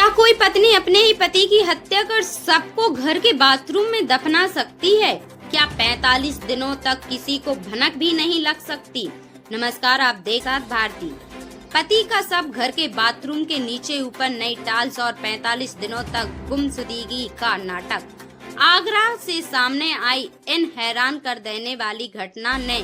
क्या कोई पत्नी अपने ही पति की हत्या कर सबको घर के बाथरूम में दफना सकती है? क्या 45 दिनों तक किसी को भनक भी नहीं लग सकती? नमस्कार, आप देख साथ भारती। पति का शव घर के बाथरूम के नीचे ऊपर नई टाइल्स और 45 दिनों तक गुमशुदगी का नाटक। आगरा से सामने आई इन हैरान कर देने वाली घटना ने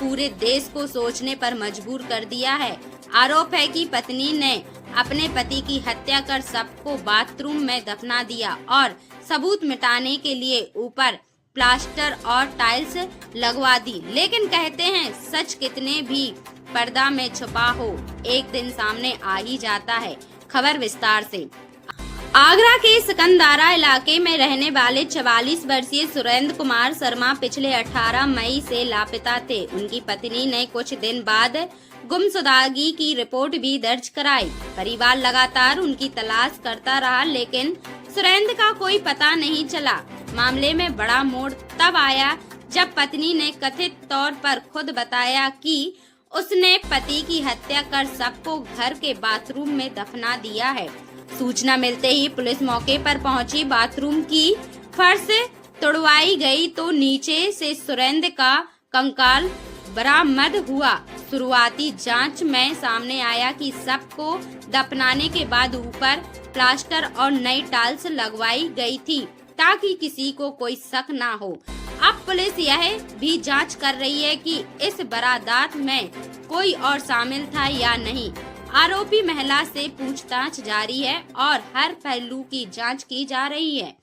पूरे देश को सोचने पर मजबूर कर दिया है। आरोप है कि पत्नी ने अपने पति की हत्या कर सबको बाथरूम में दफना दिया और सबूत मिटाने के लिए ऊपर प्लास्टर और टाइल्स लगवा दी। लेकिन कहते हैं सच कितने भी पर्दा में छुपा हो, एक दिन सामने आ ही जाता है। खबर विस्तार से। आगरा के सिकंदरा इलाके में रहने वाले 44 वर्षीय सुरेंद्र कुमार शर्मा पिछले 18 मई से लापता थे। उनकी पत्नी ने कुछ दिन बाद गुमशुदगी की रिपोर्ट भी दर्ज कराई। परिवार लगातार उनकी तलाश करता रहा, लेकिन सुरेंद्र का कोई पता नहीं चला। मामले में बड़ा मोड़ तब आया जब पत्नी ने कथित तौर पर खुद बताया कि उसने पति की हत्या कर सबको घर के बाथरूम में दफना दिया है। सूचना मिलते ही पुलिस मौके पर पहुंची। बाथरूम की फर्श तोड़वाई गई तो नीचे से सुरेंद्र का कंकाल बरामद हुआ। शुरुआती जांच में सामने आया कि सबको दफनाने के बाद ऊपर प्लास्टर और नई टाइल्स लगवाई गई थी ताकि किसी को कोई शक ना हो। अब पुलिस यह भी जांच कर रही है कि इस वारदात में कोई और शामिल था या नहीं। आरोपी महिला से पूछताछ जारी है और हर पहलू की जांच की जा रही है।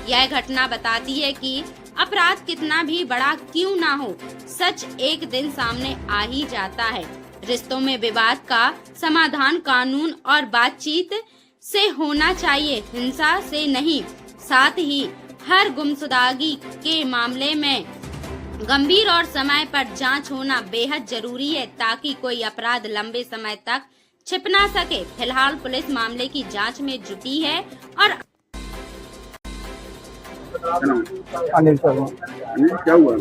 यह घटना बताती है कि अपराध कितना भी बड़ा क्यों ना हो, सच एक दिन सामने आ ही जाता है। रिश्तों में विवाद का समाधान कानून और बातचीत से होना चाहिए, हिंसा से नहीं। साथ ही हर गुमशुदगी के मामले में गंभीर और समय पर जांच होना बेहद जरूरी है ताकि कोई अपराध लंबे समय तक छिप ना सके। फिलहाल पुलिस मामले की जांच में जुटी है और अनिल शर्मा। क्या हुआ?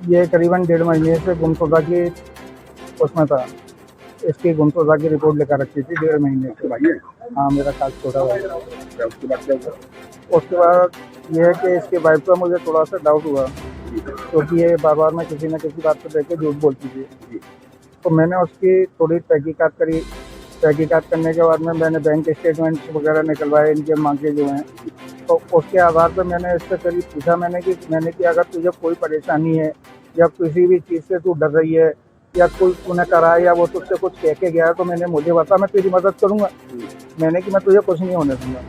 ये करीबन 1.5 महीने से गुमशुदा की उसमें था। इसकी गुमशुदा की रिपोर्ट लेकर रखी थी 1.5 महीने से। भाई है? हाँ, मेरा खास छोटा भाई। उसके बाद क्या हुआ? उसके बाद ये है कि इसके वाइफ का मुझे थोड़ा सा डाउट हुआ, क्योंकि ये बार बार में किसी न किसी बात पर देख के झूठ बोलती थी। तो मैंने उसकी थोड़ी तहकीकात करी। तहकीकात करने के बाद में मैंने बैंक स्टेटमेंट्स वगैरह निकलवाए, इनके मांगे जो हैं। तो उसके आधार पर मैंने इससे करीब पूछा मैंने कि अगर तुझे कोई परेशानी है या किसी भी चीज़ से तू डर रही है या कोई तूने करा है या वो तुझसे कुछ कह के गया है तो मैंने मुझे बता, मैं तेरी मदद करूँगा। मैंने कि मैं तुझे कुछ नहीं होने दूंगा।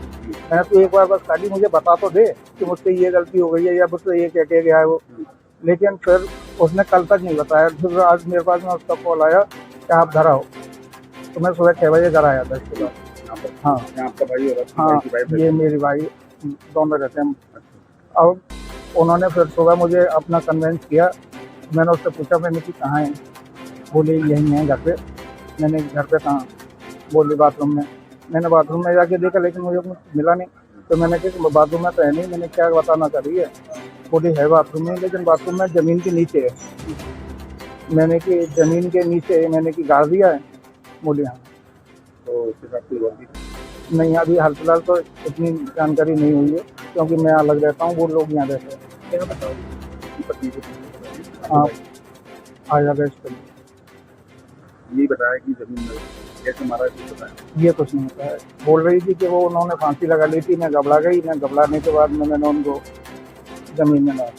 मैंने तू एक बार बस खाली मुझे बता तो दे कि मुझसे ये गलती हो गई है या मुझसे ये कह के गया है वो। लेकिन फिर उसने कल तक नहीं बताया। फिर आज मेरे पास में उसका कॉल आया कि आप घर आओ। तो मैं सुबह 6 बजे घर आया था इसके बाद। हाँ, आपका भाई और हाँ, ये मेरी भाई दोनों रहते हैं। अब उन्होंने फिर सुबह मुझे अपना कन्वेंस किया। मैंने उससे पूछा, मैंने कि कहाँ है? बोले यहीं है घर पे। मैंने घर पे कहाँ? बोले बाथरूम में। मैंने बाथरूम में जाके देखा लेकिन मुझे कुछ मिला नहीं। तो मैंने कहा बाथरूम में तो है नहीं। मैंने क्या बताना चाह रही है? बोली है बाथरूम में, लेकिन बाथरूम में ज़मीन के नीचे है। मैंने कि ज़मीन के नीचे मैंने कि गाड़ दिया है? बोली हाँ। तो उसके साथ कोई बात नहीं, अभी हाल फिलहाल तो इतनी जानकारी नहीं हुई है क्योंकि मैं अलग रहता हूँ, वो लोग यहाँ रहते हैं। क्या बताओ पत्नी को? हाँ, आ जाएगा इस पर। यही बताया कि जमीन में कैसे मारा है, कुछ बताया? ये कुछ नहीं होता है। बोल रही थी कि वो उन्होंने फांसी लगा ली थी, मैं घबरा गई। मैं घबराने के बाद मैंने उनको ज़मीन में डाला।